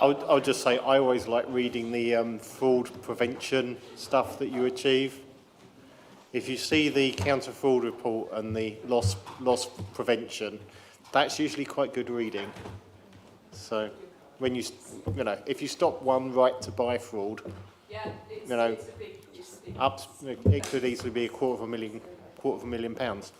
I'll just say I always like reading the fraud prevention stuff that you achieve. If you see the counter fraud report and the loss prevention, that's usually quite good reading. So when you if you stop one right to buy fraud, it's a big, it could easily be £250,000.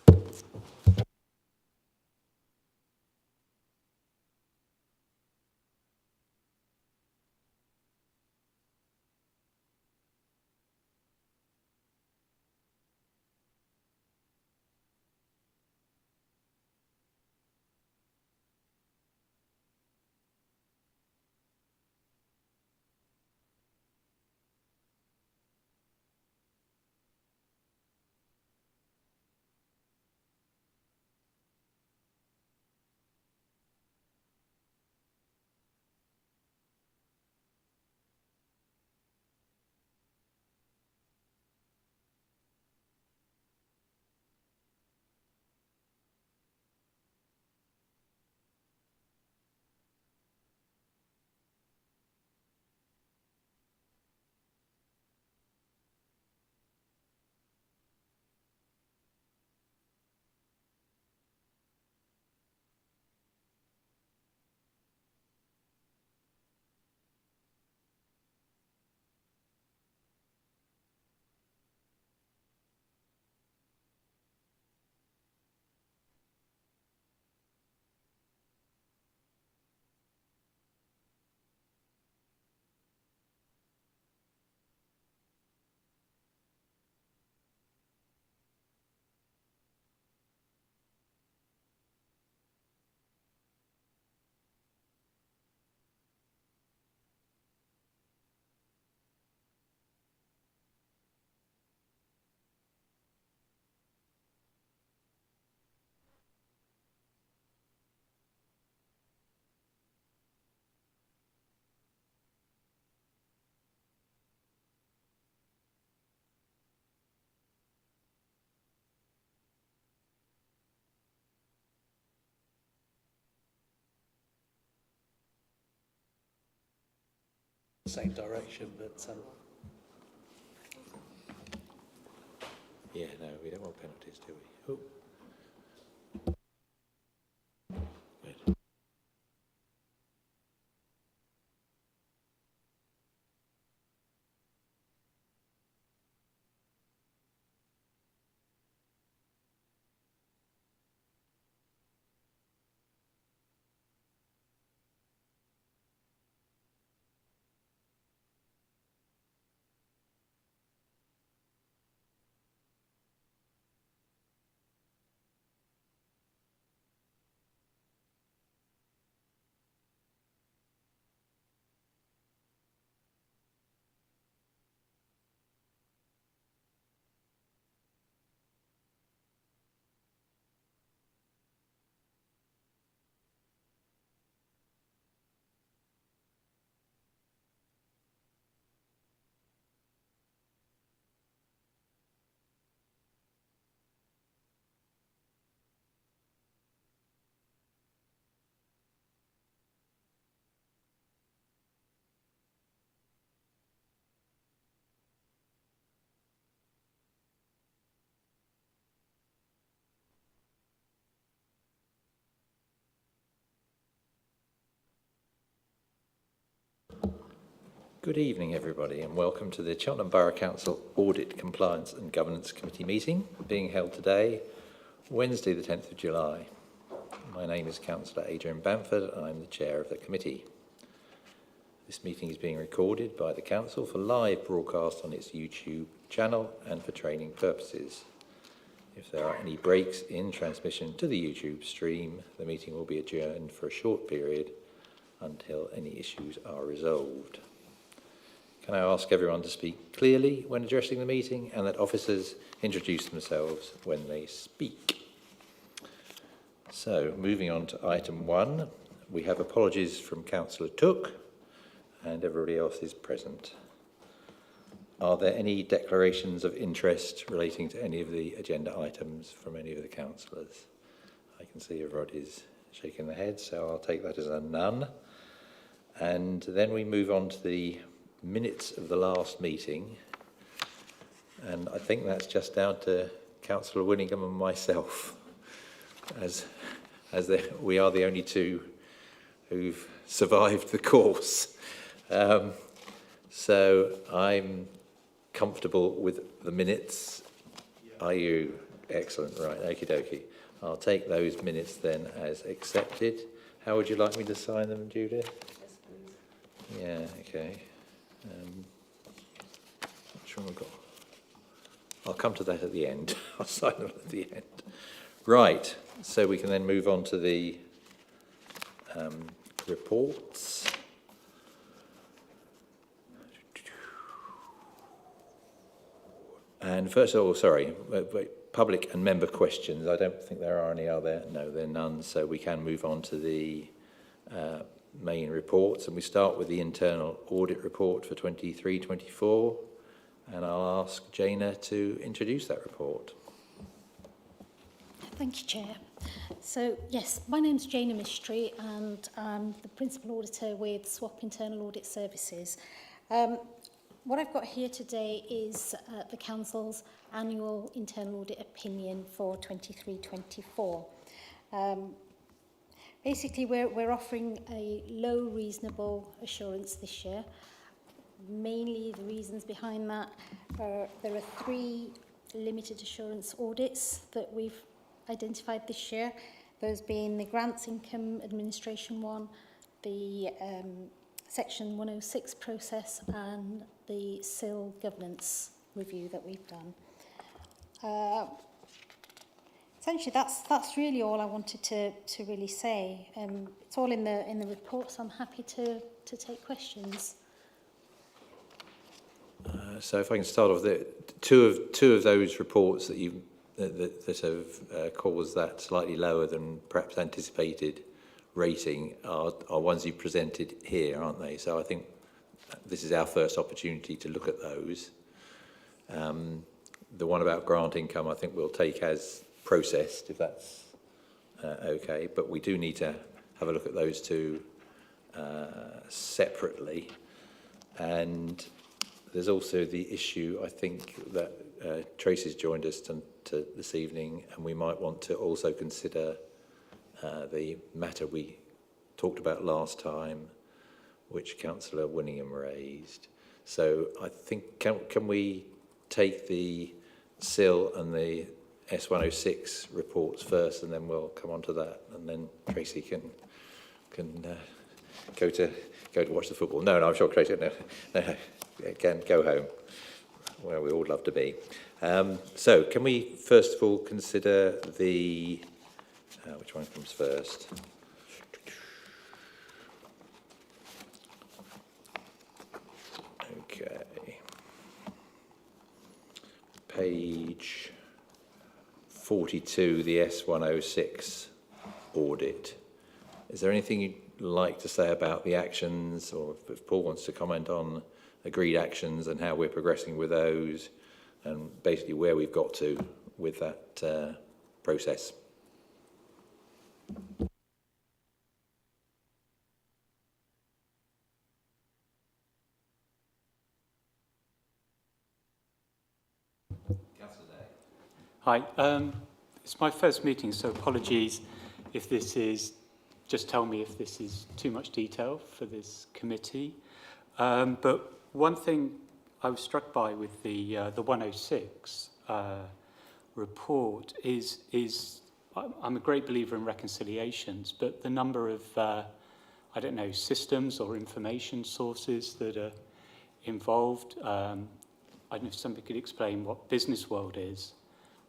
Same direction, but yeah, no, we don't want penalties, do we? Oh. Good. Good evening, everybody, and welcome to the Cheltenham Borough Council Audit, Compliance and Governance Committee meeting, being held today, Wednesday the 10th of July. My name is Councillor Adrian Bamford, and I'm the chair of the committee. This meeting is being recorded by the Council for live broadcast on its YouTube channel and for training purposes. If there are any breaks in transmission to the YouTube stream, the meeting will be adjourned for a short period until any issues are resolved. Can I ask everyone to speak clearly when addressing the meeting, and that officers introduce themselves when they speak? So, moving on to item 1, we have apologies from Councillor Took, and everybody else is present. Are there any declarations of interest relating to any of the agenda items from any of the councillors? I can see everybody's shaking their head, so I'll take that as a none. And then we move on to the minutes of the last meeting. And I think that's just down to Councillor Winningham and myself, as we are the only two who've survived the course. So I'm comfortable with the minutes. Are you? Excellent. Right. Okie dokie. I'll take those minutes then as accepted. How would you like me to sign them, Judith? Yes, please. Yeah. Okay. Not sure I've got. I'll come to that at the end. I'll sign them at the end. Right. So we can then move on to the reports. And first of all, sorry, public and member questions. I don't think there are any, are there? No, there are none. So we can move on to the main reports. And we start with the internal audit report for 23-24. And I'll ask Jana to introduce that report. Thank you, Chair. So, yes, my name's Jana Mistry and I'm the Principal Auditor with SWAP Internal Audit Services. What I've got here today is the Council's annual internal audit opinion for 23-24. Basically, we're offering a low reasonable assurance this year. Mainly the reasons behind that are there are 3 limited assurance audits that we've identified this year, those being the Grants Income Administration one, the Section 106 process and the SIL governance review that we've done. Essentially, that's really all I wanted to really say. It's all in the report, so I'm happy to take questions. So if I can start off, two of those reports that that have caused that slightly lower than perhaps anticipated rating are ones you presented here, aren't they? So I think this is our first opportunity to look at those. The one about grant income, I think we'll take as processed, if that's okay. But we do need to have a look at those two separately. And there's also the issue, I think, that Tracy's joined us to this evening, and we might want to also consider the matter we talked about last time, which Councillor Winningham raised. So I think, can we take the SIL and the S106 reports first, and then we'll come on to that, and then Tracy can go to watch the football. No, I'm sure Tracy can go home, where we all love to be. So can we first of all consider the which one comes first? Okay, page 42, the S106 audit. Is there anything you'd like to say about the actions, or if Paul wants to comment on agreed actions and how we're progressing with those, and basically where we've got to with that process? Hi, it's my first meeting, so apologies if this is, just tell me if this is too much detail for this committee. But one thing I was struck by with the 106 report is I'm a great believer in reconciliations, but the number of, I don't know, systems or information sources that are involved. I don't know if somebody could explain what Business World is,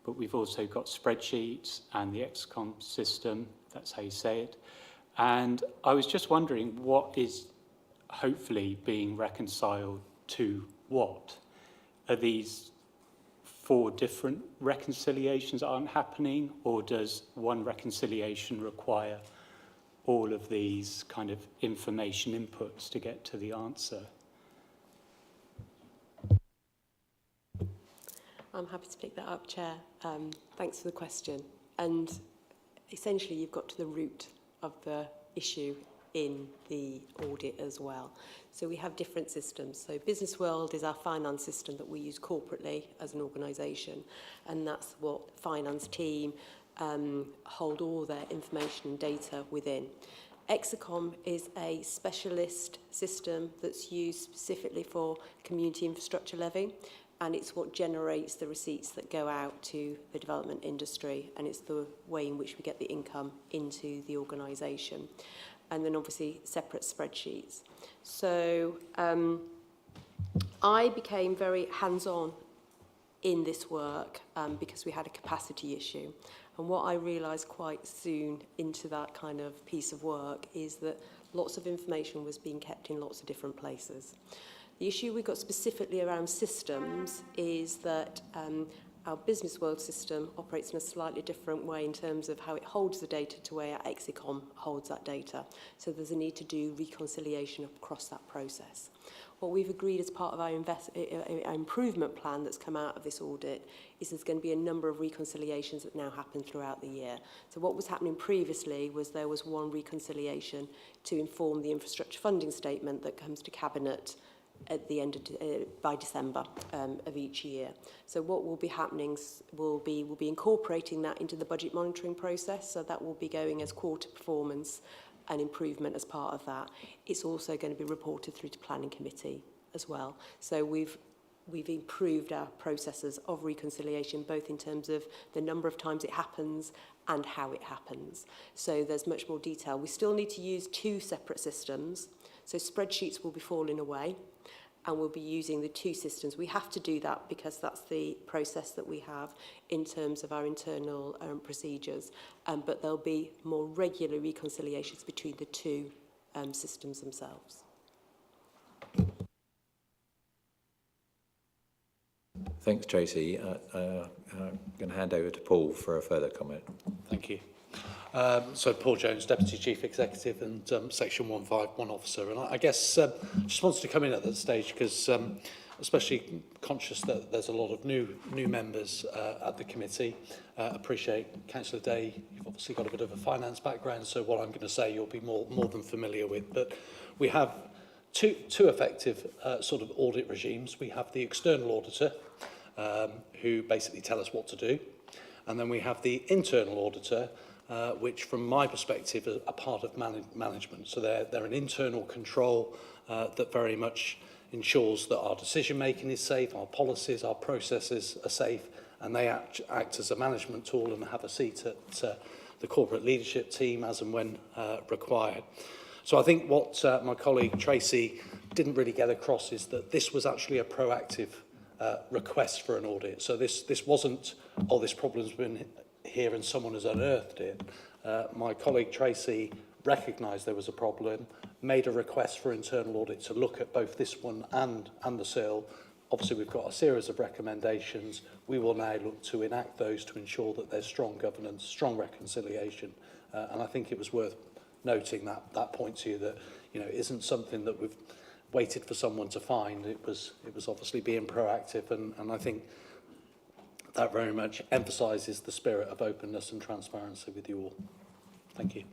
but we've also got spreadsheets and the XCOM system, that's how you say it. And I was just wondering what is hopefully being reconciled to what? Are these 4 different reconciliations that aren't happening, or does one reconciliation require all of these kind of information inputs to get to the answer? I'm happy to pick that up, Chair. Thanks for the question. And essentially, you've got to the root of the issue in the audit as well. So we have different systems. So Business World is our finance system that we use corporately as an organisation, and that's what finance team hold all their information and data within. Exicom is a specialist system that's used specifically for community infrastructure levy, and it's what generates the receipts that go out to the development industry, and it's the way in which we get the income into the organisation. And then obviously separate spreadsheets. So I became very hands-on in this work because we had a capacity issue. And what I realised quite soon into that kind of piece of work is that lots of information was being kept in lots of different places. The issue we've got specifically around systems is that our Business World system operates in a slightly different way in terms of how it holds the data to where Exicom holds that data. So there's a need to do reconciliation across that process. What we've agreed as part of our improvement plan that's come out of this audit is there's going to be a number of reconciliations that now happen throughout the year. So what was happening previously was there was one reconciliation to inform the infrastructure funding statement that comes to Cabinet at the end of by December of each year. So what will be happening will be incorporating that into the budget monitoring process. So that will be going as quarter performance and improvement as part of that. It's also going to be reported through to planning committee as well. So we've improved our processes of reconciliation, both in terms of the number of times it happens and how it happens. So there's much more detail. We still need to use 2 separate systems. So spreadsheets will be falling away, and we'll be using the 2 systems. We have to do that because that's the process that we have in terms of our internal procedures. But there'll be more regular reconciliations between the 2 systems themselves. Thanks, Tracy. I'm going to hand over to Paul for a further comment. Thank you. So Paul Jones, Deputy Chief Executive and Section 151 Officer. And I guess just wanted to come in at that stage because especially conscious that there's a lot of new members at the committee. Appreciate Councillor Day, you've obviously got a bit of a finance background, so what I'm going to say you'll be more than familiar with. But we have two effective sort of audit regimes. We have the external auditor who basically tell us what to do. And then we have the internal auditor, which from my perspective are part of management. So they're an internal control that very much ensures that our decision making is safe, our policies, our processes are safe, and they act as a management tool and have a seat at the corporate leadership team as and when required. So I think what my colleague Tracy didn't really get across is that this was actually a proactive request for an audit. So this wasn't, oh, this problem's been here and someone has unearthed it. My colleague Tracy recognised there was a problem, made a request for internal audit to look at both this one and the SIL. Obviously, we've got a series of recommendations. We will now look to enact those to ensure that there's strong governance, strong reconciliation. And I think it was worth noting that point to you that, you know, it isn't something that we've waited for someone to find. It was obviously being proactive, and I think that very much emphasises the spirit of openness and transparency with you all. Thank you.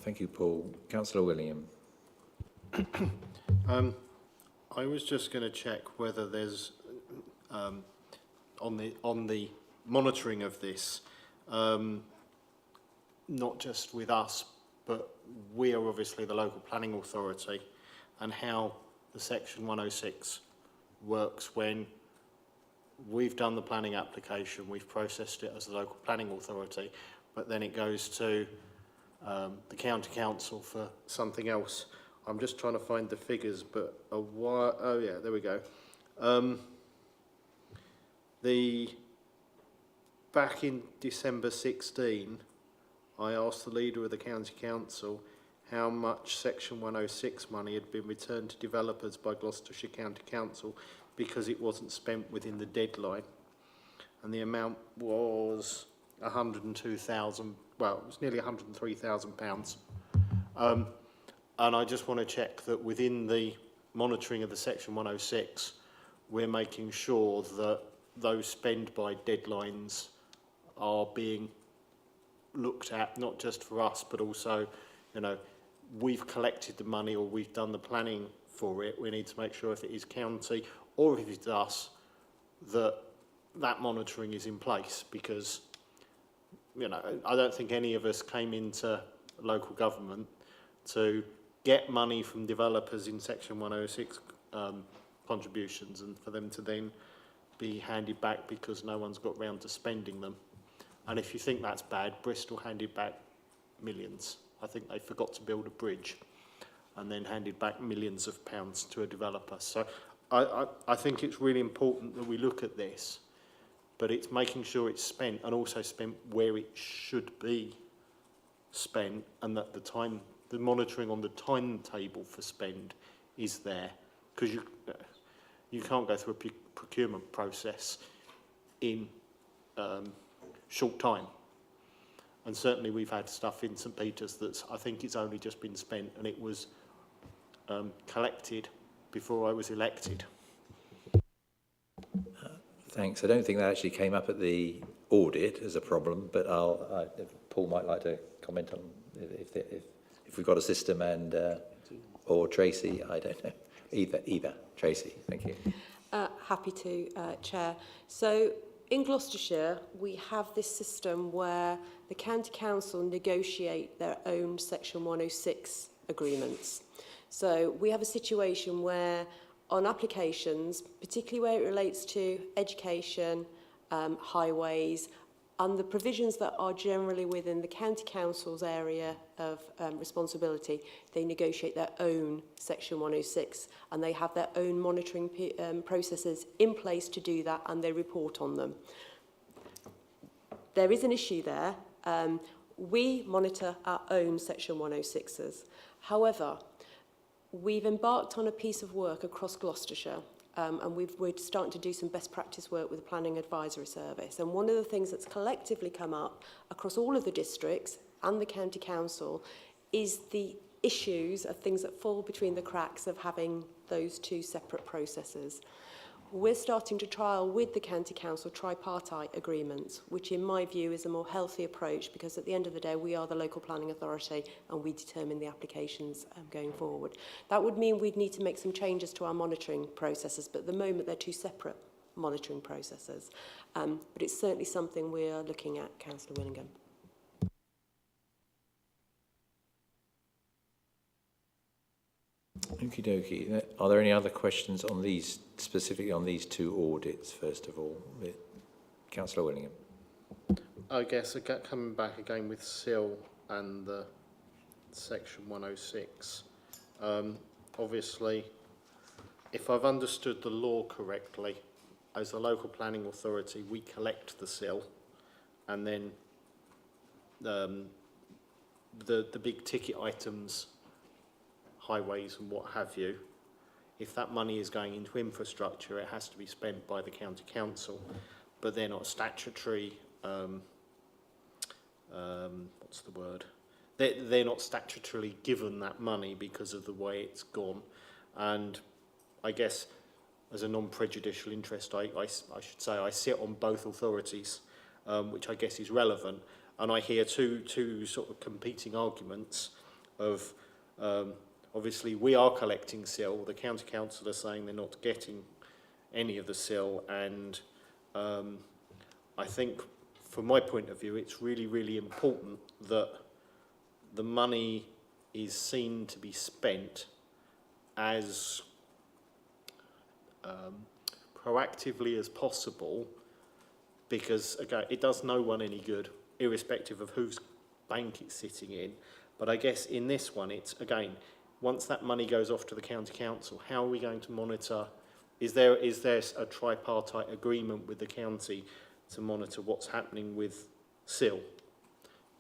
Thank you, Paul. Councillor William. I was just going to check whether there's on the monitoring of this, not just with us, but we are obviously the local planning authority, and how the Section 106 works when we've done the planning application, we've processed it as the local planning authority, but then it goes to the county council for something else. I'm just trying to find the figures, but oh yeah, there we go. Back in December 16, I asked the leader of the county council how much Section 106 money had been returned to developers by Gloucestershire County Council because it wasn't spent within the deadline, and the amount was 102,000. Well, it was nearly £103,000. And I just want to check that within the monitoring of the Section 106, we're making sure that those spend by deadlines are being looked at, not just for us, but also, you know, we've collected the money or we've done the planning for it. We need to make sure if it is county or if it's us, that monitoring is in place, because, you know, I don't think any of us came into local government to get money from developers in Section 106 contributions and for them to then be handed back because no one's got round to spending them. And if you think that's bad, Bristol handed back millions. I think they forgot to build a bridge and then handed back millions of pounds to a developer. So I think it's really important that we look at this, but it's making sure it's spent and also spent where it should be spent, and that the monitoring on the timetable for spend is there, because you can't go through a procurement process in short time. And certainly we've had stuff in St Peter's that's, I think it's only just been spent, and it was collected before I was elected. Thanks. I don't think that actually came up at the audit as a problem, but Paul might like to comment on if we've got a system, and or Tracy, I don't know. Either. Tracy, thank you. Happy to, Chair. So in Gloucestershire, we have this system where the County Council negotiate their own Section 106 agreements. So we have a situation where on applications, particularly where it relates to education, highways, and the provisions that are generally within the County Council's area of responsibility, they negotiate their own Section 106, and they have their own monitoring processes in place to do that, and they report on them. There is an issue there. We monitor our own Section 106s. However, we've embarked on a piece of work across Gloucestershire, and we're starting to do some best practice work with the Planning Advisory Service. And one of the things that's collectively come up across all of the districts and the County Council is the issues of things that fall between the cracks of having those two separate processes. We're starting to trial with the County Council tripartite agreements, which in my view is a more healthy approach, because at the end of the day we are the local planning authority and we determine the applications going forward. That would mean we'd need to make some changes to our monitoring processes, but at the moment they're two separate monitoring processes. But it's certainly something we are looking at, Councillor Willingham. Okie dokie. Are there any other questions on these, specifically on these two audits, first of all? Councillor Willingham. I guess coming back again with SIL and the Section 106, obviously, if I've understood the law correctly, as a local planning authority, we collect the SIL, and then the big ticket items, highways and what have you, if that money is going into infrastructure, it has to be spent by the County Council, but they're not statutory, what's the word? They're not statutorily given that money because of the way it's gone. And I guess as a non-prejudicial interest, I should say I sit on both authorities, which I guess is relevant. And I hear two sort of competing arguments of, obviously, we are collecting SIL. The County Council are saying they're not getting any of the SIL, and I think, from my point of view, it's really, really important that the money is seen to be spent as proactively as possible, because, again, it does no one any good, irrespective of whose bank it's sitting in. But I guess in this one, it's, again, once that money goes off to the County Council, how are we going to monitor? Is there a tripartite agreement with the county to monitor what's happening with SIL?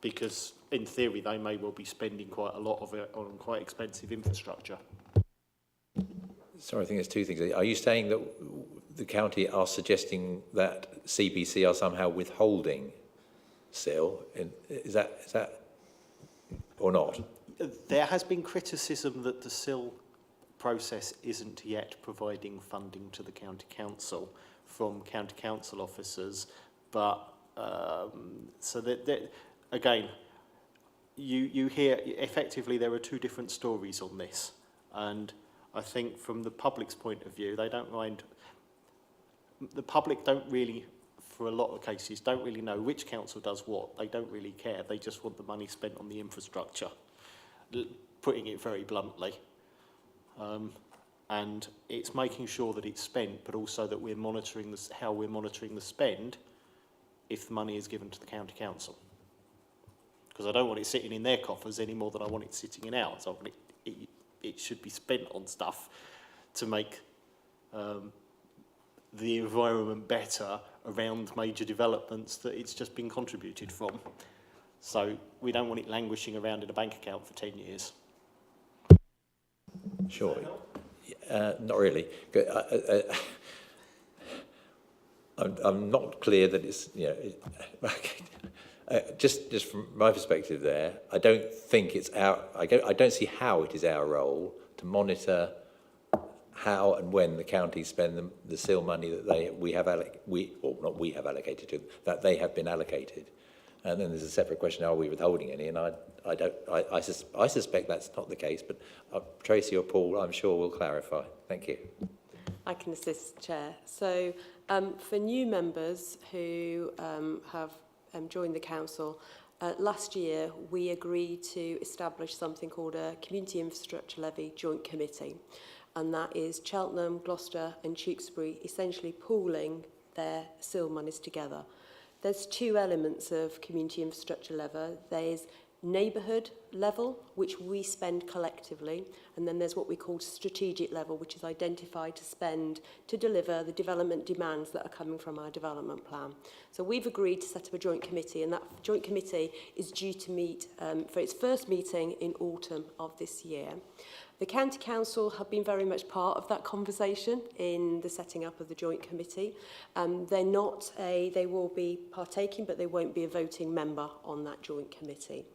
Because in theory, they may well be spending quite a lot of it on quite expensive infrastructure. Sorry, I think there's two things. Are you saying that the county are suggesting that CBC are somehow withholding SIL? Is that or not? There has been criticism that the SIL process isn't yet providing funding to the County Council from County Council officers, but so that again, you hear effectively there are two different stories on this, and I think from the public's point of view, they don't mind. The public don't really, for a lot of cases, don't really know which council does what. They don't really care. They just want the money spent on the infrastructure, putting it very bluntly. And it's making sure that it's spent, but also that we're monitoring this, how we're monitoring the spend if the money is given to the county council. Because I don't want it sitting in their coffers any more than I want it sitting in ours. I want it should be spent on stuff to make the environment better around major developments that it's just been contributed from. So we don't want it languishing around in a bank account for 10 years. Sure. Not really. I'm not clear that it's, just from my perspective there, I don't think it's I don't see how it is our role to monitor how and when the counties spend the SIL money that they have allocated to them, that they have been allocated. And then there's a separate question: are we withholding any? And I suspect that's not the case. But Tracy or Paul, I'm sure, will clarify. Thank you. I can assist, Chair. So for new members who have joined the council, last year we agreed to establish something called a Community Infrastructure Levy Joint Committee, and that is Cheltenham, Gloucester and Tewkesbury essentially pooling their SIL monies together. There's two elements of community infrastructure levy. There's neighbourhood level, which we spend collectively, and then there's what we call strategic level, which is identified to spend to deliver the development demands that are coming from our development plan. So we've agreed to set up a joint committee, and that joint committee is due to meet for its first meeting in autumn of this year. The County Council have been very much part of that conversation in the setting up of the joint committee. They will be partaking, but they won't be a voting member on that joint committee.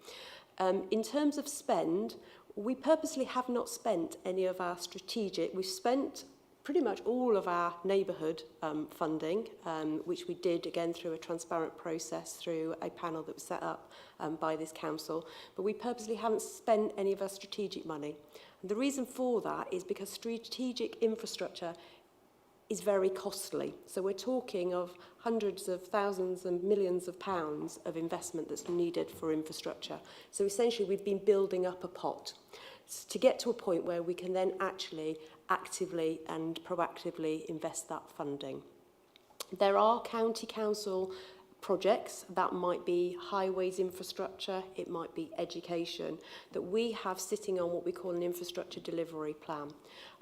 In terms of spend, we purposely have not spent any of our strategic. We've spent pretty much all of our neighbourhood funding, which we did again through a transparent process through a panel that was set up by this council. But we purposely haven't spent any of our strategic money. And the reason for that is because strategic infrastructure is very costly. So we're talking of hundreds of thousands and millions of pounds of investment that's needed for infrastructure. So essentially we've been building up a pot to get to a point where we can then actually actively and proactively invest that funding. There are county council projects that might be highways infrastructure, it might be education, that we have sitting on what we call an infrastructure delivery plan.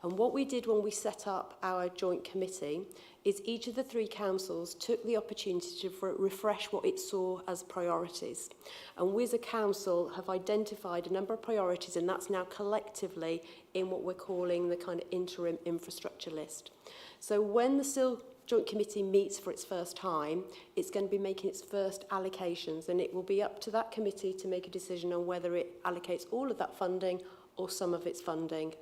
And what we did when we set up our joint committee is each of the three councils took the opportunity to refresh what it saw as priorities. And we as a council have identified a number of priorities, and that's now collectively in what we're calling the kind of interim infrastructure list. So when the SIL Joint Committee meets for its first time, it's going to be making its first allocations, and it will be up to that committee to make a decision on whether it allocates all of that funding or some of its funding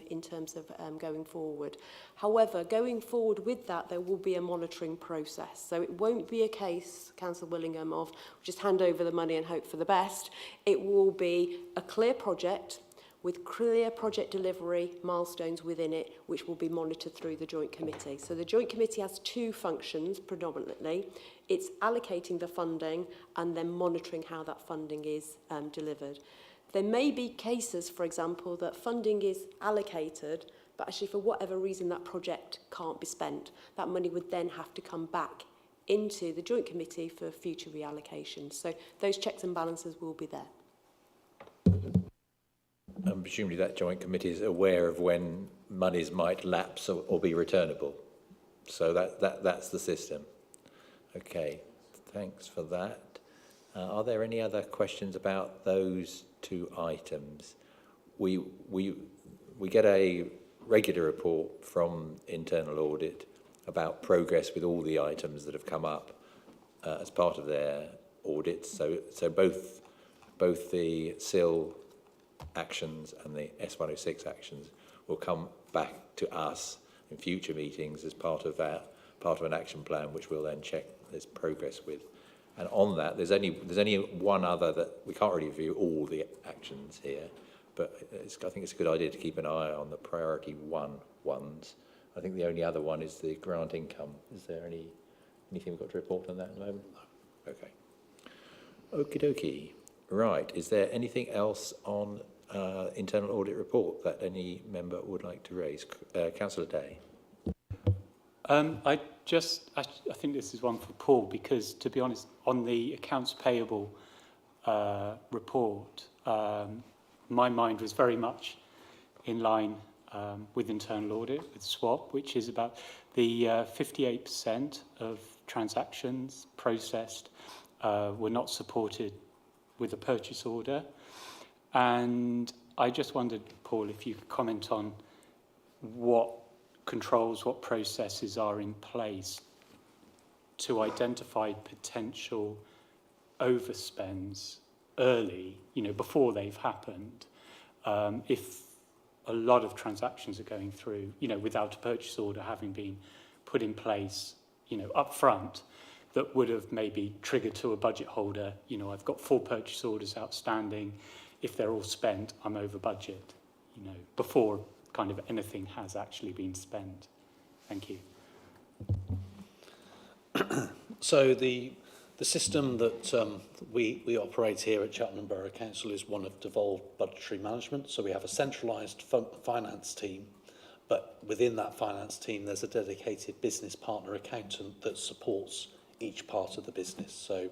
in terms of going forward. However, going forward with that, there will be a monitoring process. So it won't be a case, Councillor Willingham, of just hand over the money and hope for the best. It will be a clear project with clear project delivery milestones within it, which will be monitored through the Joint Committee. So the Joint Committee has two functions predominantly. It's allocating the funding and then monitoring how that funding is delivered. There may be cases, for example, that funding is allocated, but actually for whatever reason that project can't be spent. That money would then have to come back into the Joint Committee for future reallocations. So those checks and balances will be there. And presumably that joint committee is aware of when monies might lapse or be returnable. So that's the system. Okay, thanks for that. Are there any other questions about those two items? We get a regular report from internal audit about progress with all the items that have come up as part of their audits. So both the SIL actions and the S106 actions will come back to us in future meetings as part of an action plan, which we'll then check this progress with. And on that, there's only one other that we can't really review all the actions here, but I think it's a good idea to keep an eye on the priority ones. I think the only other one is the grant income. Is there anything we've got to report on that at the moment? No. Okay. Okie dokie. Right. Is there anything else on internal audit report that any member would like to raise? Councillor Day. I think this is one for Paul, because to be honest, on the accounts payable report, my mind was very much in line with internal audit, with SWAP, which is about the 58% of transactions processed were not supported with a purchase order. And I just wondered, Paul, if you could comment on what controls, what processes are in place to identify potential overspends early, before they've happened. If a lot of transactions are going through, without a purchase order having been put in place, up front, that would have maybe triggered to a budget holder, I've got 4 purchase orders outstanding. If they're all spent, I'm over budget, before kind of anything has actually been spent. Thank you. So the system that we operate here at Cheltenham Borough Council is one of devolved budgetary management. So we have a centralised finance team, but within that finance team there's a dedicated business partner accountant that supports each part of the business. So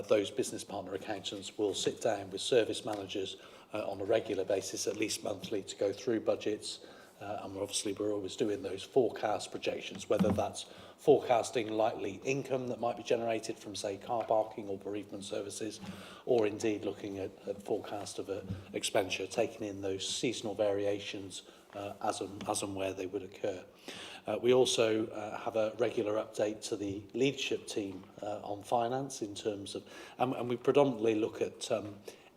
those business partner accountants will sit down with service managers on a regular basis, at least monthly, to go through budgets. And we're always doing those forecast projections, whether that's forecasting likely income that might be generated from, say, car parking or bereavement services, or indeed looking at forecast of expenditure, taking in those seasonal variations as and where they would occur. We also have a regular update to the leadership team on finance in terms of, and we predominantly look at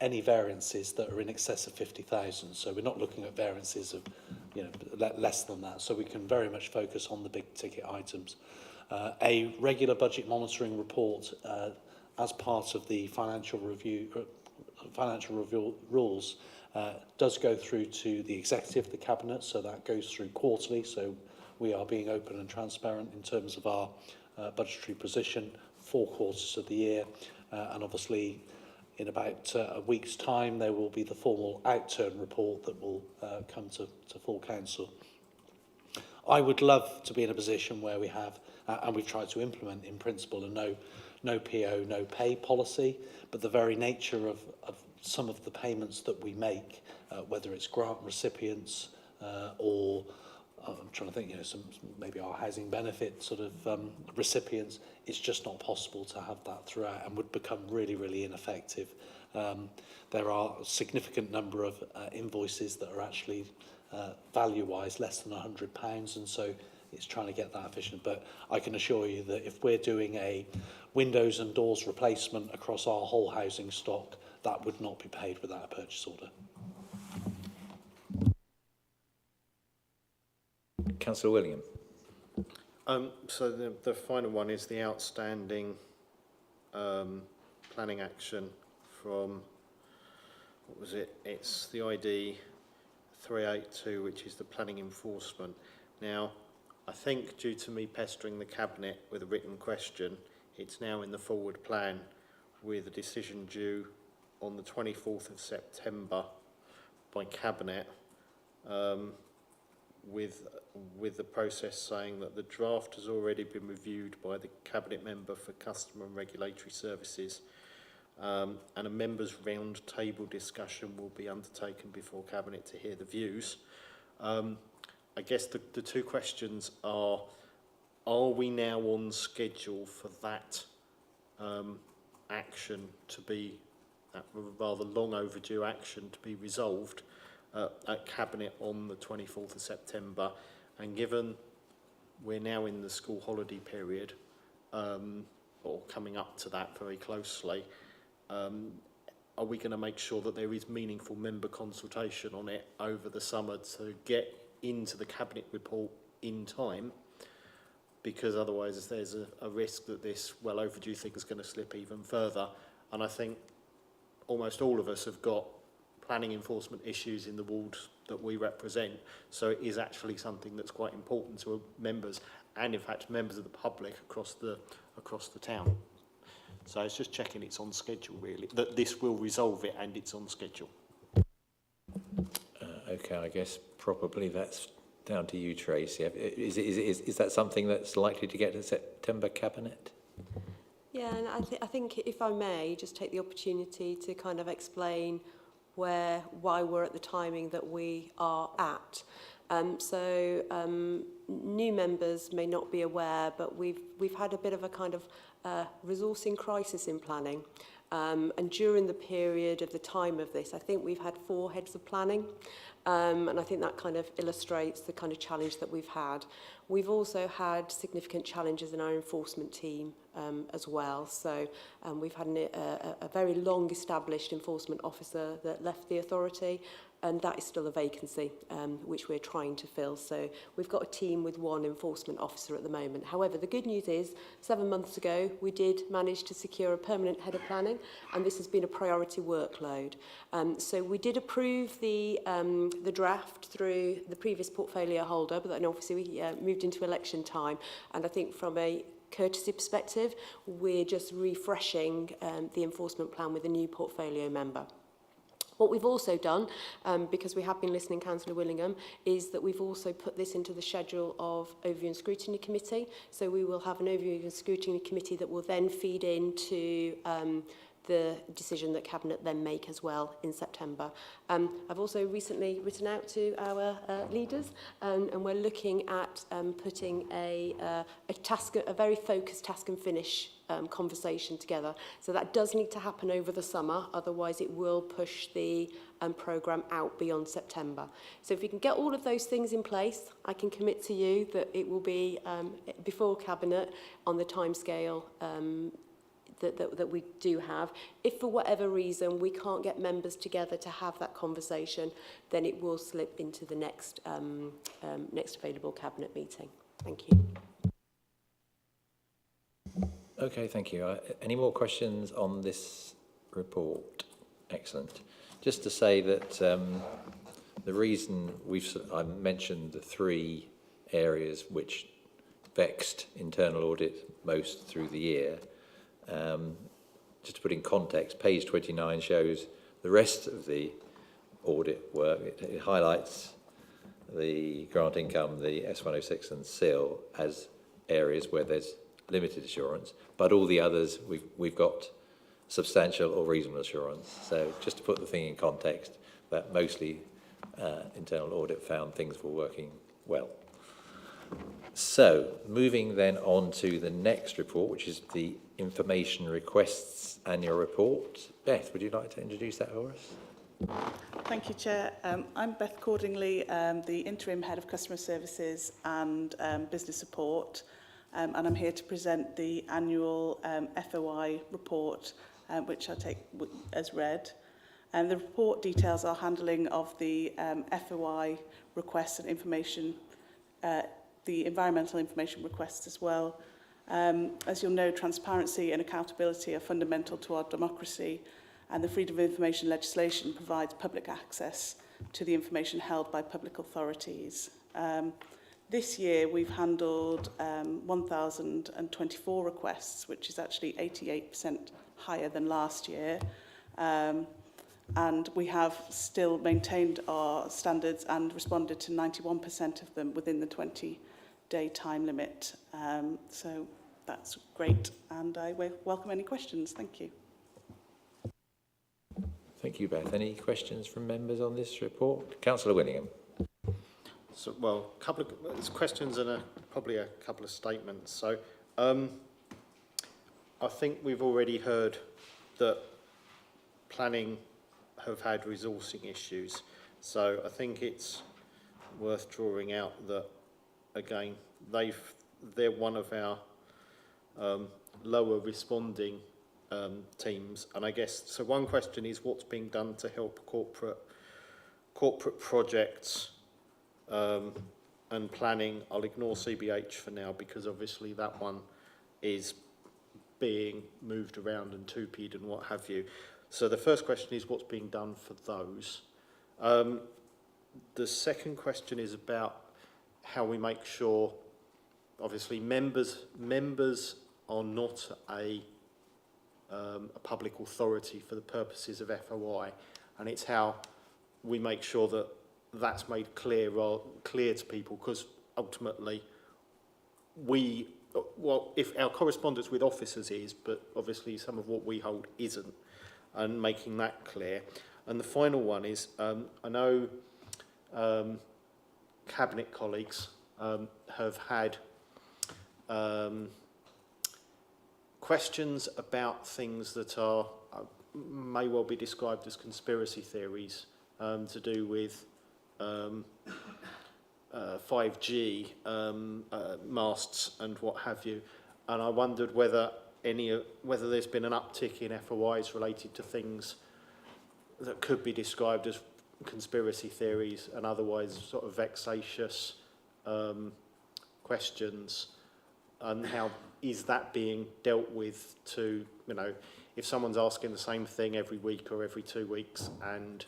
any variances that are in excess of 50,000. So we're not looking at variances of less than that. So we can very much focus on the big ticket items. A regular budget monitoring report as part of the financial review rules does go through to the executive, the cabinet. So that goes through quarterly. So we are being open and transparent in terms of our budgetary position 4 quarters of the year, and obviously in about a week's time there will be the formal outturn report that will come to full council. I would love to be in a position where we have, and we've tried to implement in principle, a no PO, no pay policy, but the very nature of some of the payments that we make, whether it's grant recipients or I'm trying to think, some maybe our housing benefit sort of recipients, it's just not possible to have that throughout and would become really, really ineffective. There are a significant number of invoices that are actually value-wise less than £100, and so it's trying to get that efficient. But I can assure you that if we're doing a windows and doors replacement across our whole housing stock, that would not be paid without a purchase order. Councillor William. So the final one is the outstanding planning action from, what was it? It's the ID 382, which is the planning enforcement. Now, I think due to me pestering the Cabinet with a written question, it's now in the forward plan with a decision due on the 24th of September by Cabinet, with the process saying that the draft has already been reviewed by the Cabinet Member for Customer and Regulatory Services, and a members' round table discussion will be undertaken before Cabinet to hear the views. I guess the 2 questions are we now on schedule for that action to be, that rather long overdue action to be resolved at Cabinet on the 24th of September? And given we're now in the school holiday period, or coming up to that very closely, are we going to make sure that there is meaningful member consultation on it over the summer to get into the Cabinet report in time? because otherwise there's a risk that this well overdue thing is going to slip even further. And I think almost all of us have got planning enforcement issues in the wards that we represent, so it is actually something that's quite important to members and in fact members of the public across the town. So it's just checking it's on schedule, really, that this will resolve it and it's on schedule. Okay, I guess probably that's down to you, Tracy. Is that something that's likely to get to September Cabinet? Yeah, and I think if I may, just take the opportunity to kind of explain why we're at the timing that we are at. New members may not be aware, but we've had a bit of a kind of resourcing crisis in planning. And during the period of the time of this, I think we've had 4 heads of planning. And I think that kind of illustrates the kind of challenge that we've had. We've also had significant challenges in our enforcement team as well. So we've had a very long established enforcement officer that left the authority, and that is still a vacancy which we're trying to fill. So we've got a team with 1 enforcement officer at the moment. However, the good news is 7 months ago we did manage to secure a permanent head of planning, and this has been a priority workload. So we did approve the draft through the previous portfolio holder, but then obviously we moved into election time, and I think from a courtesy perspective we're just refreshing the enforcement plan with a new portfolio member. What we've also done, because we have been listening, Councillor Willingham, is that we've also put this into the schedule of Overview and Scrutiny Committee. So we will have an Overview and Scrutiny Committee that will then feed into the decision that Cabinet then make as well in September. I've also recently written out to our leaders, and we're looking at putting a very focused task and finish conversation together. So that does need to happen over the summer, otherwise it will push the programme out beyond September. So if we can get all of those things in place, I can commit to you that it will be before Cabinet on the timescale that we do have. If for whatever reason we can't get members together to have that conversation, then it will slip into the next available Cabinet meeting. Thank you. Okay, thank you. Any more questions on this report? Excellent. Just to say that the reason I mentioned the 3 areas which vexed internal audit most through the year. Just to put in context, page 29 shows the rest of the audit work. It highlights the grant income, the S106 and SIL as areas where there's limited assurance, but all the others we've got substantial or reasonable assurance. So just to put the thing in context, that mostly internal audit found things were working well. So moving then on to the next report, which is the Information Requests Annual Report. Beth, would you like to introduce that for us? Thank you, Chair. I'm Beth Cordingley, the Interim Head of Customer Services and Business Support, and I'm here to present the annual FOI report, which I take as read. The report details our handling of the FOI requests and information, the environmental information requests as well. As you'll know, transparency and accountability are fundamental to our democracy, and the Freedom of Information legislation provides public access to the information held by public authorities. This year we've handled 1,024 requests, which is actually 88% higher than last year. And we have still maintained our standards and responded to 91% of them within the 20-day time limit. So that's great, and I welcome any questions. Thank you. Thank you, Beth. Any questions from members on this report? Councillor Willingham. So, well, a couple of questions and probably a couple of statements. So, I think we've already heard that planning have had resourcing issues. So I think it's worth drawing out that, again, they're one of our lower responding teams. And I guess, so one question is what's being done to help corporate projects and planning, I'll ignore CBH for now because obviously that one is being moved around and two-peed and what have you. So the first question is what's being done for those. The second question is about how we make sure, obviously, members are not a public authority for the purposes of FOI, and it's how we make sure that that's made clear to people, because ultimately if our correspondence with officers is, but obviously some of what we hold isn't, and making that clear. And the final one is, I know Cabinet colleagues have had questions about things that are may well be described as conspiracy theories to do with 5G masts and what have you. And I wondered whether there's been an uptick in FOIs related to things that could be described as conspiracy theories and otherwise sort of vexatious questions, and how is that being dealt with to, if someone's asking the same thing every week or every 2 weeks, and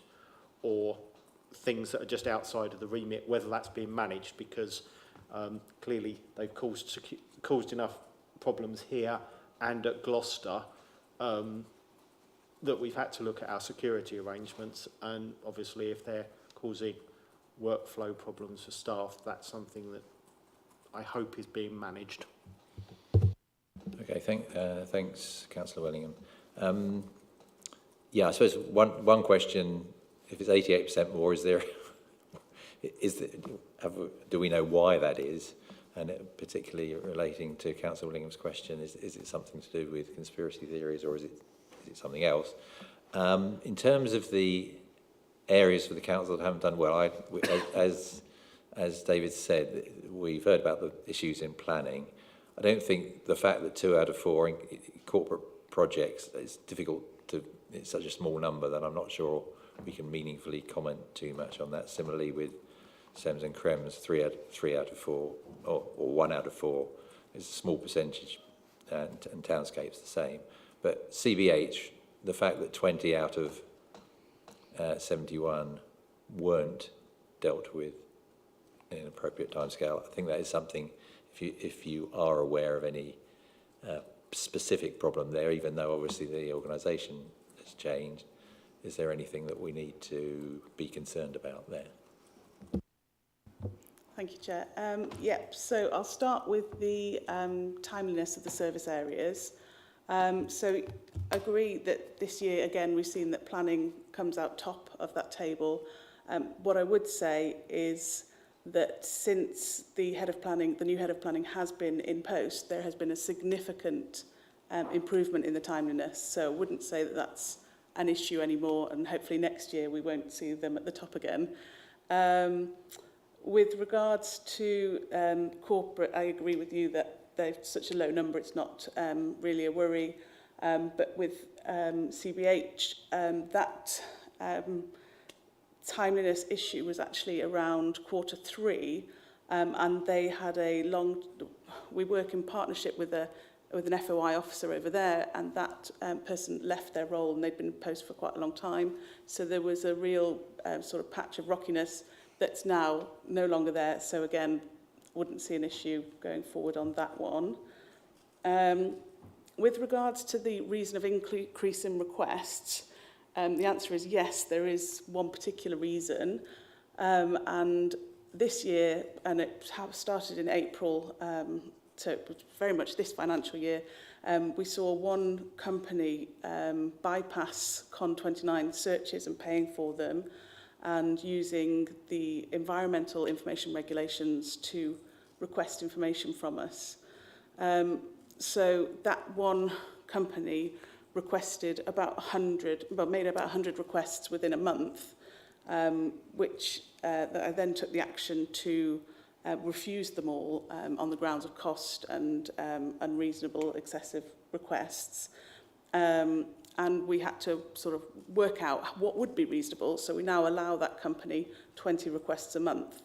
or things that are just outside of the remit, whether that's being managed, because clearly they've caused enough problems here and at Gloucester that we've had to look at our security arrangements, and obviously if they're causing workflow problems for staff, that's something that I hope is being managed. Okay, thanks, Councillor Wellingham. Yeah, I suppose one question: if it's 88% more, do we know why that is? And particularly relating to Councillor Willingham's question, is it something to do with conspiracy theories, or is it something else? In terms of the areas for the council that haven't done well, as David said, we've heard about the issues in planning. I don't think the fact that 2 out of 4 corporate projects, it's difficult to, it's such a small number that I'm not sure we can meaningfully comment too much on that. Similarly with SEMS and CREMS, 3 out of 4, or 1 out of 4 is a small percentage, and Townscape's the same. But CBH, the fact that 20 out of 71 weren't dealt with in an appropriate timescale, I think that is something, if you are aware of any specific problem there, even though obviously the organisation has changed, is there anything that we need to be concerned about there? Thank you, Chair. So I'll start with the timeliness of the service areas. So I agree that this year, again, we've seen that planning comes out top of that table. What I would say is that since the new head of planning has been in post, there has been a significant improvement in the timeliness. So I wouldn't say that that's an issue anymore, and hopefully next year we won't see them at the top again. With regards to corporate, I agree with you that they're such a low number, it's not really a worry. But with CBH, that timeliness issue was actually around Q3, and they had we work in partnership with an FOI officer over there, and that person left their role, and they'd been in post for quite a long time. So there was a real sort of patch of rockiness that's now no longer there. So again, wouldn't see an issue going forward on that one. With regards to the reason of increase in requests, the answer is yes, there is one particular reason. And this year, and it started in April, so it was very much this financial year, we saw one company bypass CON29 searches and paying for them, and using the environmental information regulations to request information from us. So that one company requested made about 100 requests within a month, which that I then took the action to refuse them all on the grounds of cost and unreasonable, excessive requests. And we had to sort of work out what would be reasonable. So we now allow that company 20 requests a month.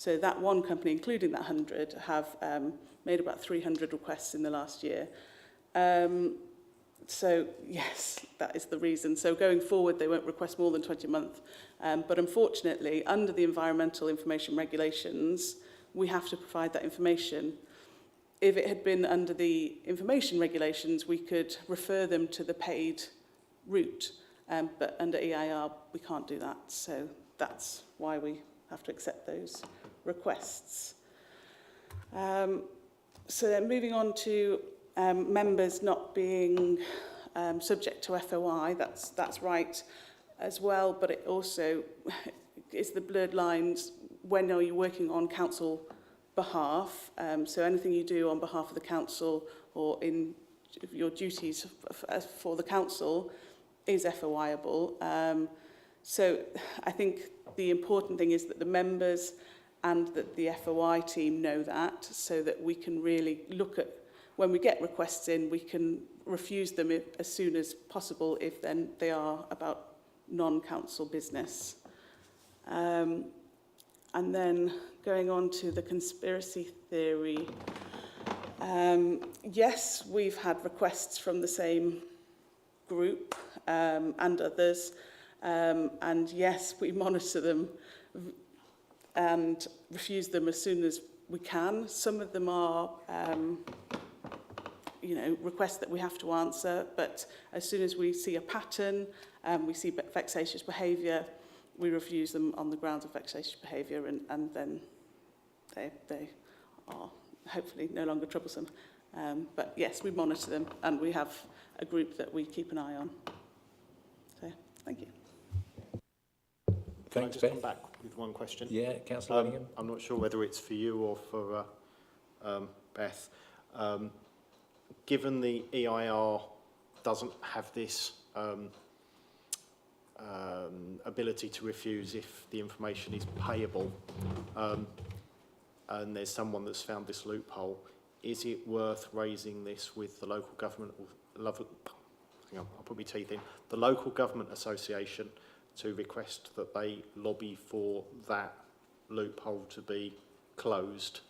So that one company, including that 100, have made about 300 requests in the last year. So yes, that is the reason. So going forward, they won't request more than 20 a month. But unfortunately, under the environmental information regulations, we have to provide that information. If it had been under the information regulations, we could refer them to the paid route. But under EIR, we can't do that. So that's why we have to accept those requests. So then moving on to members not being subject to FOI, that's right as well, but it also is the blurred lines. When are you working on council behalf? So anything you do on behalf of the council or in your duties for the council is FOI-able. So I think the important thing is that the members and that the FOI team know that, so that we can really look at, when we get requests in, we can refuse them as soon as possible if then they are about non-council business. And then going on to the conspiracy theory, yes, we've had requests from the same group and others, and yes, we monitor them and refuse them as soon as we can. Some of them are requests that we have to answer, but as soon as we see a pattern, we see vexatious behaviour, we refuse them on the grounds of vexatious behaviour, and then they are hopefully no longer troublesome. But yes, we monitor them, and we have a group that we keep an eye on. So, thank you. Can I Thanks, just Beth. come back with one question? Yeah, Councillor Winningham. I'm not sure whether it's for you or for Beth. Given the EIR doesn't have this ability to refuse if the information is payable, and there's someone that's found this loophole, is it worth raising this with the local government, I'll put my teeth in, the local government association, to request that they lobby for that loophole to be closed,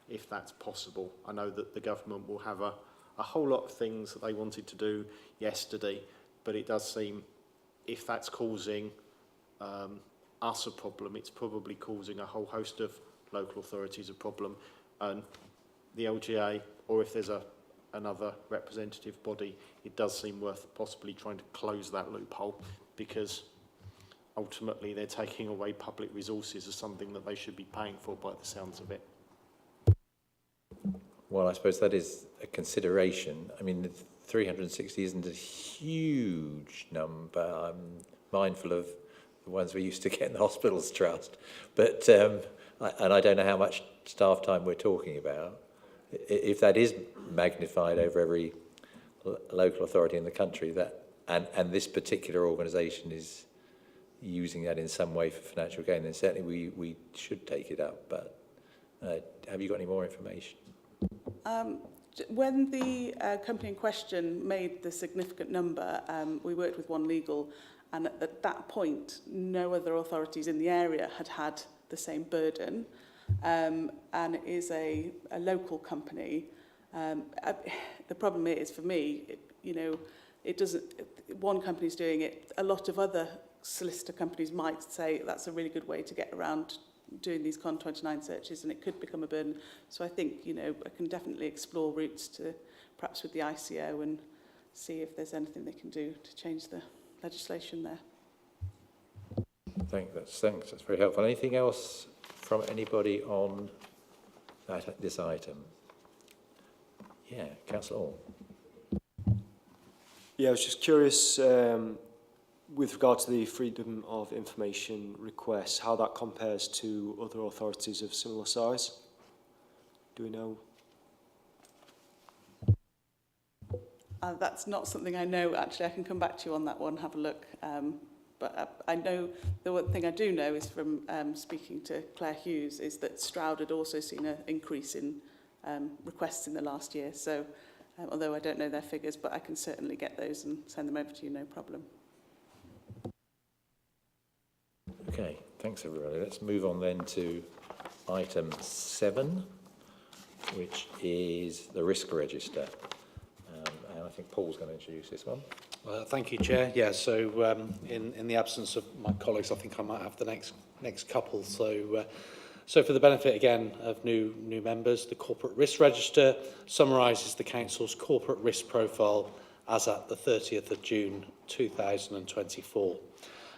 if that's possible? I know that the government will have a whole lot of things that they wanted to do yesterday, but it does seem, if that's causing us a problem, it's probably causing a whole host of local authorities a problem, and the LGA, or if there's another representative body, it does seem worth possibly trying to close that loophole, because ultimately they're taking away public resources as something that they should be paying for by the sounds of it. Well, I suppose that is a consideration. I mean, 360 isn't a huge number. I'm mindful of the ones we used to get in the Hospitals Trust, but and I don't know how much staff time we're talking about. If that is magnified over every local authority in the country, that and this particular organisation is using that in some way for financial gain, then certainly we should take it up. But have you got any more information? When the company in question made the significant number, we worked with One Legal, and at that point, no other authorities in the area had had the same burden, and it is a local company. The problem is, for me, it doesn't. One company's doing it. A lot of other solicitor companies might say that's a really good way to get around doing these Con 29 searches, and it could become a burden. So I think, I can definitely explore routes to perhaps with the ICO and see if there's anything they can do to change the legislation there. Thanks. That's very helpful. Anything else from anybody on this item? Yeah, Councillor Hall. Yeah, I was just curious with regard to the freedom of information requests, how that compares to other authorities of similar size. Do we know? That's not something I know, actually. I can come back to you on that one, have a look. But I know, the one thing I do know is from speaking to Claire Hughes, is that Stroud had also seen an increase in requests in the last year. So, although I don't know their figures, but I can certainly get those and send them over to you, no problem. Okay, thanks everybody. Let's move on then to item 7, which is the risk register. And I think Paul's going to introduce this one. Thank you, Chair. Yeah, so in the absence of my colleagues, I think I might have the next couple. So for the benefit, again, of new members, the Corporate Risk Register summarises the Council's corporate risk profile as at the 30th of June 2024.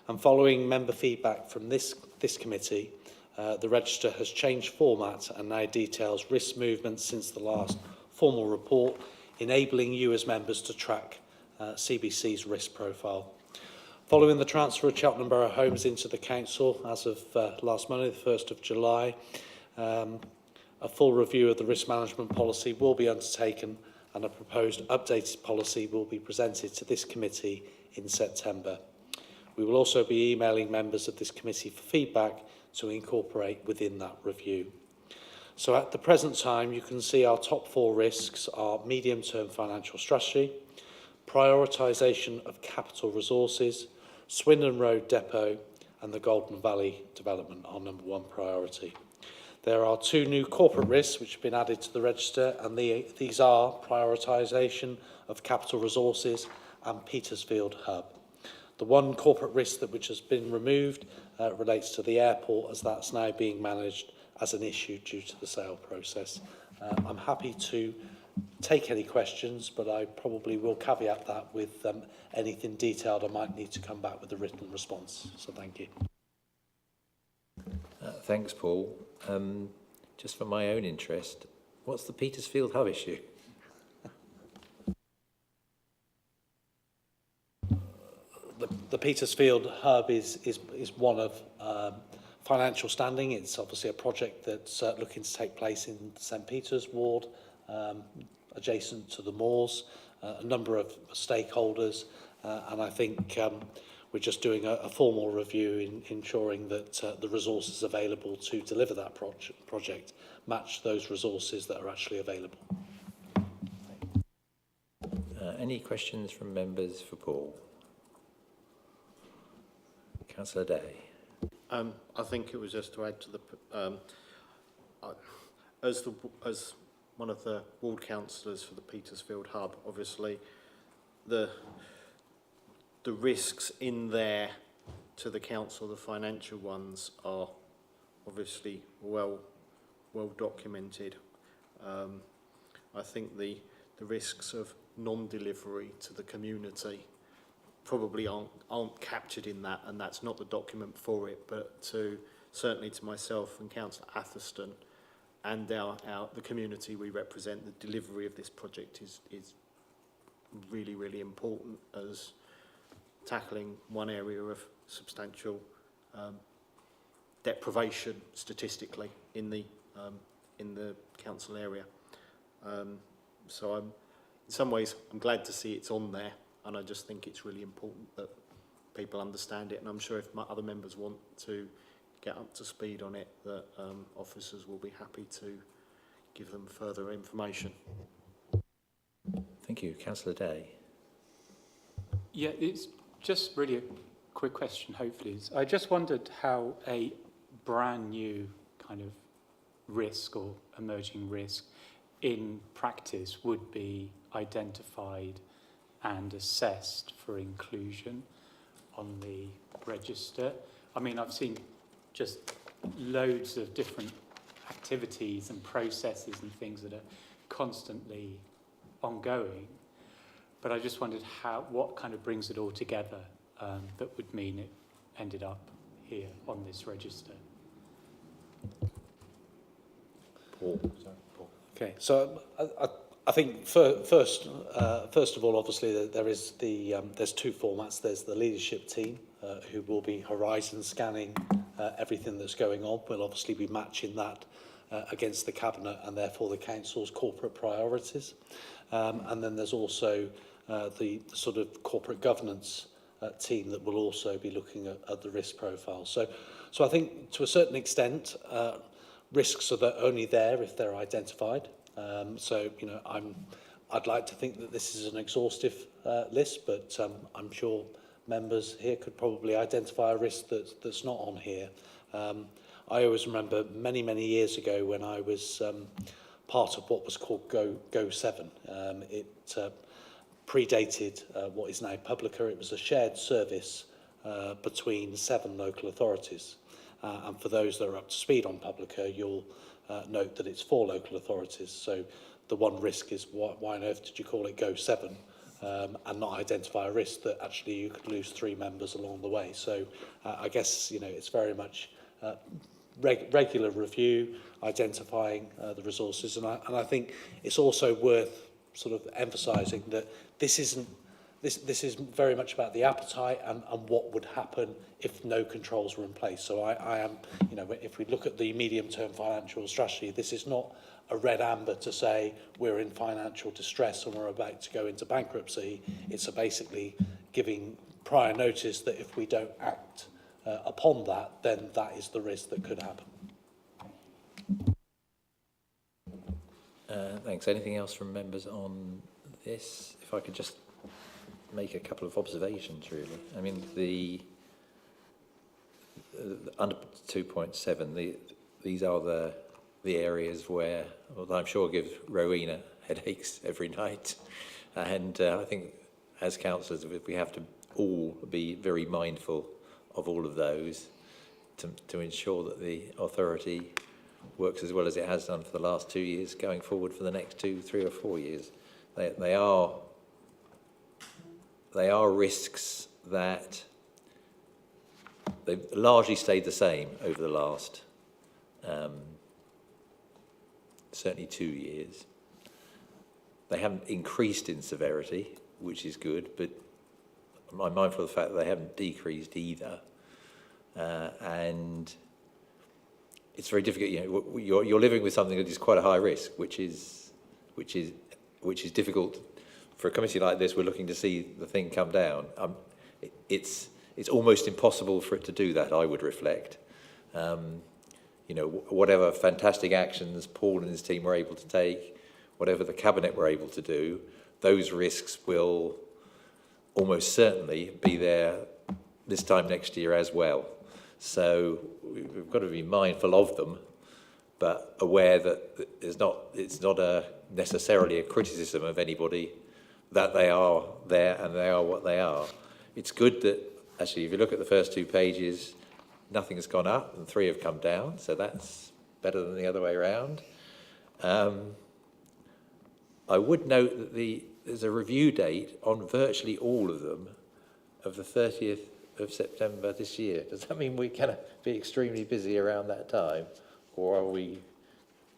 And following member feedback from this committee, the register has changed format and now details risk movements since the last formal report, enabling you as members to track CBC's risk profile. Following the transfer of Cheltenham Borough Homes into the Council as of last Monday, the 1st of July, a full review of the risk management policy will be undertaken and a proposed updated policy will be presented to this committee in September. We will also be emailing members of this committee for feedback to incorporate within that review. So at the present time, you can see our top 4 risks are medium-term financial strategy, prioritisation of capital resources, Swindon Road Depot and the Golden Valley development are number 1 priority. There are 2 new corporate risks which have been added to the register, and these are prioritisation of capital resources and Petersfield Hub. The 1 corporate risk which has been removed relates to the airport, as that's now being managed as an issue due to the sale process. I'm happy to take any questions, but I probably will caveat that with anything detailed I might need to come back with a written response. So thank you. Thanks, Paul. Just for my own interest, what's the Petersfield Hub issue? The Petersfield Hub is one of financial standing. It's obviously a project that's looking to take place in St Peter's ward, adjacent to the moors, a number of stakeholders, and I think we're just doing a formal review in ensuring that the resources available to deliver that project match those resources that are actually available. Any questions from members for Paul? Councillor Day. I think it was just to add to the as one of the ward councillors for the Petersfield Hub, obviously the risks in there to the council, the financial ones, are obviously well documented. I think the risks of non-delivery to the community probably aren't captured in that, and that's not the document for it, but certainly to myself and Councillor Atherstone and the community we represent, the delivery of this project is really, really important as tackling one area of substantial deprivation statistically in the council area. So in some ways I'm glad to see it's on there, and I just think it's really important that people understand it, and I'm sure if my other members want to get up to speed on it, that officers will be happy to give them further information. Thank you. Councillor Day. Yeah, it's just really a quick question, hopefully. I just wondered how a brand new kind of risk or emerging risk in practice would be identified and assessed for inclusion on the register. I mean, I've seen just loads of different activities and processes and things that are constantly ongoing, but I just wondered what kind of brings it all together that would mean it ended up here on this register. Paul. Okay, so I think first of all, obviously there's 2 formats. There's the leadership team who will be horizon scanning everything that's going on. We'll obviously be matching that against the cabinet and therefore the council's corporate priorities. And then there's also the sort of corporate governance team that will also be looking at the risk profile. So I think to a certain extent, risks are only there if they're identified. So, you know, I'd like to think that this is an exhaustive list, but I'm sure members here could probably identify a risk that's not on here. I always remember many, many years ago when I was part of what was called Go7. It predated what is now Publica. It was a shared service between 7 local authorities. And for those that are up to speed on Publica, you'll note that it's 4 local authorities. So the one risk is why on earth did you call it Go7 and not identify a risk that actually you could lose 3 members along the way. So I guess, you know, it's very much regular review, identifying the resources. And I think it's also worth sort of emphasising that this is very much about the appetite and what would happen if no controls were in place. So I am, you know, if we look at the medium-term financial strategy, this is not a red amber to say we're in financial distress and we're about to go into bankruptcy. It's basically giving prior notice that if we don't act upon that, then that is the risk that could happen. Thanks. Anything else from members on this? If I could just make a couple of observations, really. I mean, the under 2.7, these are the areas where, well, I'm sure give Rowena headaches every night. And I think as councillors, we have to all be very mindful of all of those to ensure that the authority works as well as it has done for the last 2 years, going forward for the next 2, 3 or 4 years. They are risks that they've largely stayed the same over the last certainly 2 years. They haven't increased in severity, which is good, but I'm mindful of the fact that they haven't decreased either. And it's very difficult. You know, you're living with something that is quite a high risk, which is difficult for a committee like this. We're looking to see the thing come down. It's almost impossible for it to do that, I would reflect. You know, whatever fantastic actions Paul and his team were able to take, whatever the cabinet were able to do, those risks will almost certainly be there this time next year as well. So we've got to be mindful of them, but aware that it's not necessarily a criticism of anybody, that they are there and they are what they are. It's good that, actually, if you look at the first 2 pages, nothing has gone up and 3 have come down, so that's better than the other way around. I would note that there's a review date on virtually all of them of the 30th of September this year. Does that mean we can be extremely busy around that time, or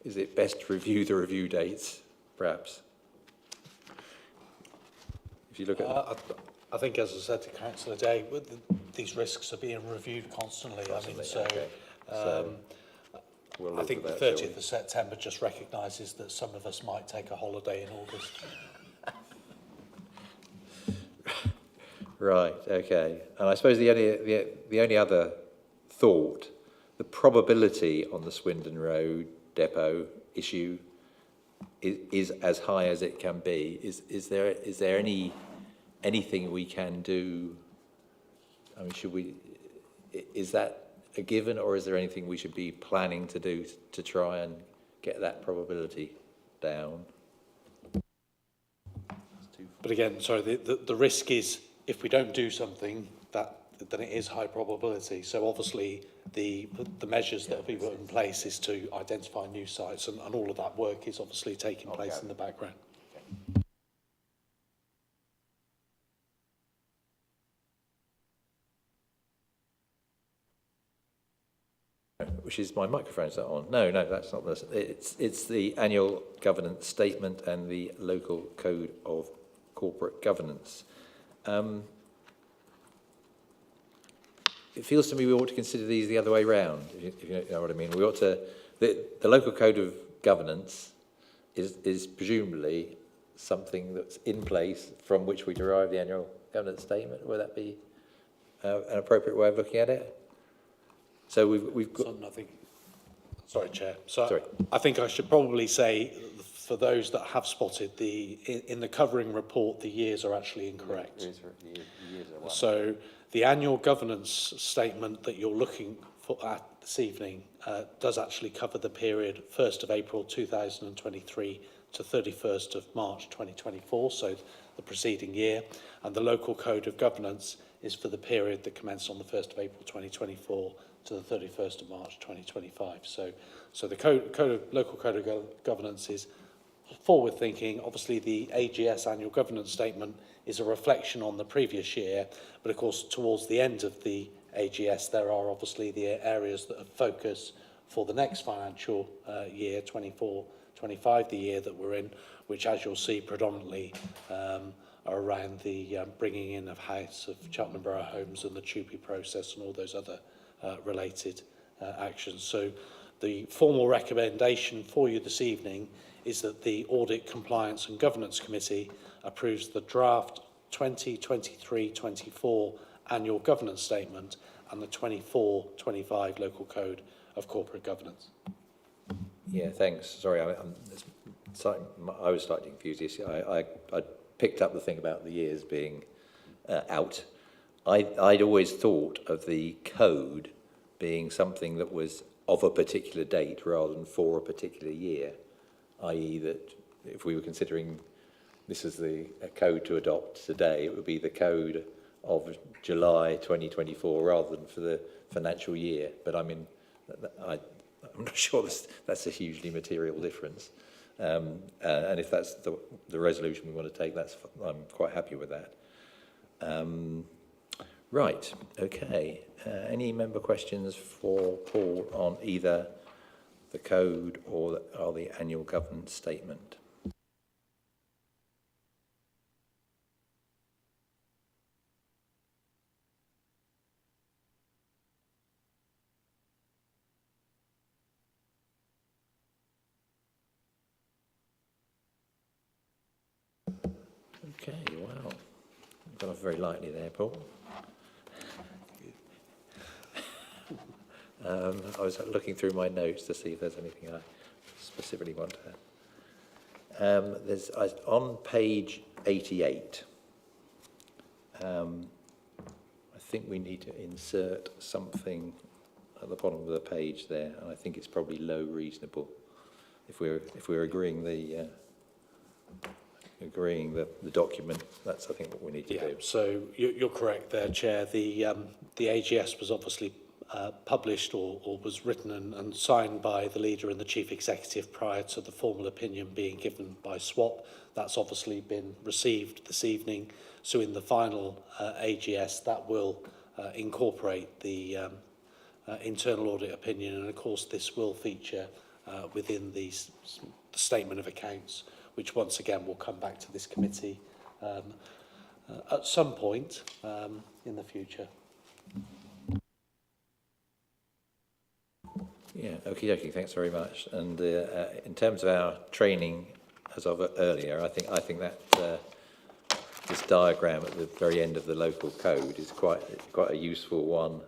is it best to review the review dates, perhaps? If you look at I think, as I said to Councillor Day, these risks are being reviewed constantly. I mean, so we'll I think the 30th of September just recognises that some of us might take a holiday in August. Right, okay. And I suppose the only other thought, the probability on the Swindon Road depot issue is as high as it can be. Is there anything we can do? I mean, is that a given, or is there anything we should be planning to do to try and get that probability down? But again, sorry, the risk is, if we don't do something, then it is high probability. So obviously the measures that will be put in place is to identify new sites, and all of that work is obviously taking place in the background. Which is, my microphone's not on. No, that's not this. It's the annual governance statement and the local code of corporate governance. It feels to me we ought to consider these the other way round, if you know what I mean. We ought to, the local code of governance is presumably something that's in place from which we derive the annual governance statement. Would that be an appropriate way of looking at it? So we've got... So nothing. Sorry, Chair. So Sorry. I think I should probably say for those that have spotted, in the covering report, the years are actually incorrect. The years are right. So the annual governance statement that you're looking for at this evening does actually cover the period 1st of April 2023 to 31st of March 2024, so the preceding year, and the local code of governance is for the period that commenced on the 1st of April 2024 to the 31st of March 2025. So the local code of governance is forward-thinking. Obviously, the AGS annual governance statement is a reflection on the previous year, but of course, towards the end of the AGS, there are obviously the areas that are focus for the next financial year, 24-25, the year that we're in, which, as you'll see, predominantly are around the bringing in of House of Cheltenham Borough Homes and the TUPE process and all those other related actions. So the formal recommendation for you this evening is that the Audit, Compliance and Governance Committee approves the draft 2023-24 Annual Governance Statement and the 24-25 Local Code of Corporate Governance. Yeah, thanks. Sorry, I was slightly confused. I picked up the thing about the years being out. I'd always thought of the code being something that was of a particular date rather than for a particular year, i.e. that if we were considering this is the code to adopt today, it would be the code of July 2024 rather than for the financial year. But I mean, I'm not sure that's a hugely material difference. And if that's the resolution we want to take, I'm quite happy with that. Right, okay. Any member questions for Paul on either the code or the annual governance statement? Okay, wow. Got off very lightly there, Paul. I was looking through my notes to see if there's anything I specifically want to add. There's on page 88. I think we need to insert something at the bottom of the page there, and I think it's probably low reasonable. If we're agreeing the document, that's I think what we need to do. So you're correct there, Chair. The AGS was obviously published or was written and signed by the leader and the chief executive prior to the formal opinion being given by SWAP. That's obviously been received this evening. So in the final AGS, that will incorporate the internal audit opinion, and of course this will feature within the statement of accounts, which once again will come back to this committee at some point in the future. Yeah, okie dokie, thanks very much. And in terms of our training, as of earlier, I think that this diagram at the very end of the local code is quite a useful one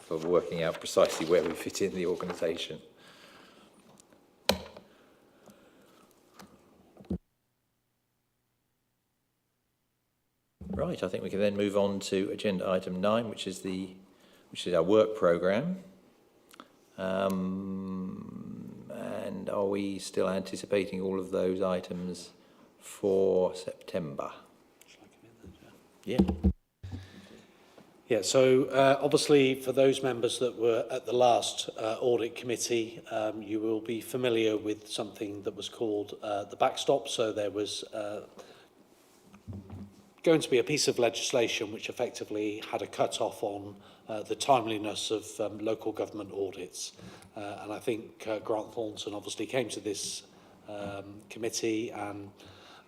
for working out precisely where we fit in the organisation. Right, I think we can then move on to agenda item 9, which is our work programme. And are we still anticipating all of those items for September? Yeah. Yeah, so obviously for those members that were at the last audit committee, you will be familiar with something that was called the backstop. So there was going to be a piece of legislation which effectively had a cut-off on the timeliness of local government audits. And I think Grant Thornton obviously came to this committee, and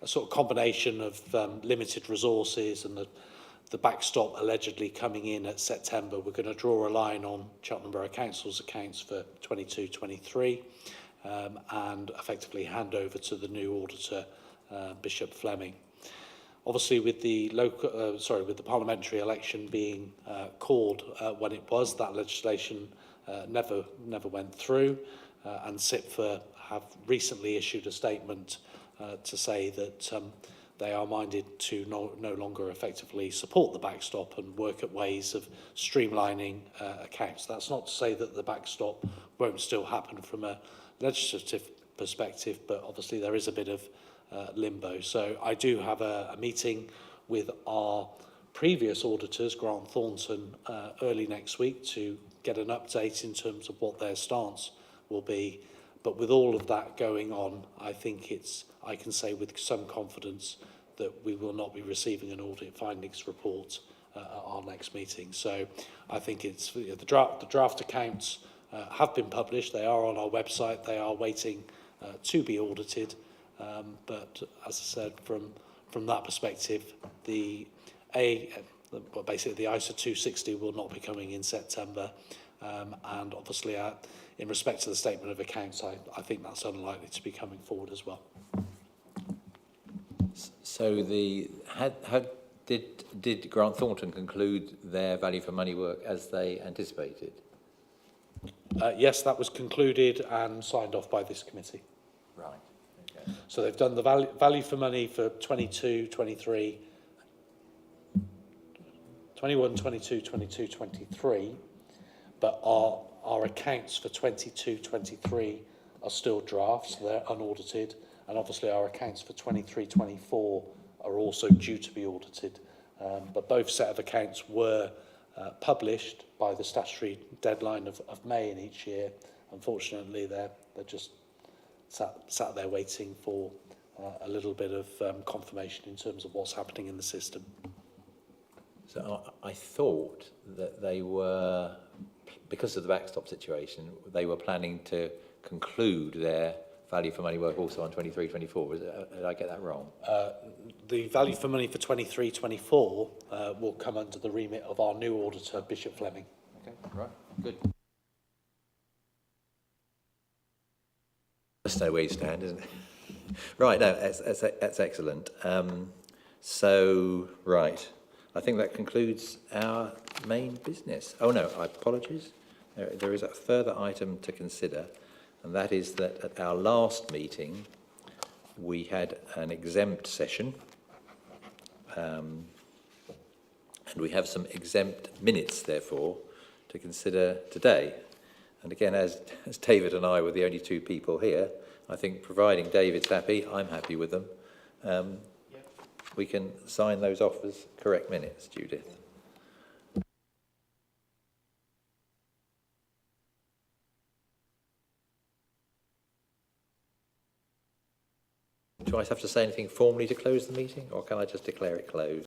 a sort of combination of limited resources and the backstop allegedly coming in at September. We're going to draw a line on Cheltenham Borough Council's accounts for 22-23 and effectively hand over to the new auditor, Bishop Fleming. Obviously, with the with the parliamentary election being called when it was, that legislation never went through. and SIPFA have recently issued a statement to say that they are minded to no longer effectively support the backstop and work at ways of streamlining accounts. That's not to say that the backstop won't still happen from a legislative perspective, but obviously there is a bit of limbo. So I do have a meeting with our previous auditors, Grant Thornton, early next week to get an update in terms of what their stance will be. But with all of that going on, I think I can say with some confidence that we will not be receiving an audit findings report at our next meeting. So I think it's the draft accounts have been published. They are on our website. They are waiting to be audited. But as I said, from that perspective, basically the ISA 260 will not be coming in September. And obviously, in respect to the statement of accounts, I think that's unlikely to be coming forward as well. So did Grant Thornton conclude their value for money work as they anticipated? Yes, that was concluded and signed off by this committee. Right. Okay. So they've done the value for money for 22, 23, 21, 22, 22, 23, but our accounts for 22, 23 are still drafts, so they're unaudited, and obviously our accounts for 23, 24 are also due to be audited. But both set of accounts were published by the statutory deadline of May in each year. Unfortunately, they're just sat there waiting for a little bit of confirmation in terms of what's happening in the system. So I thought that they were, because of the backstop situation, they were planning to conclude their value for money work also on 23, 24. Did I get that wrong? The value for money for 23, 24 will come under the remit of our new auditor, Bishop Fleming. Okay, right, good. Just know where you stand, isn't it? Right, no, that's excellent. Right, I think that concludes our main business. Oh no, I apologize. There is a further item to consider, and that is that at our last meeting, we had an exempt session, and we have some exempt minutes, therefore, to consider today. And again, as David and I were the only two people here, I think providing David's happy, I'm happy with them, we can sign those off as correct minutes, Judith. Do I have to say anything formally to close the meeting, or can I just declare it closed?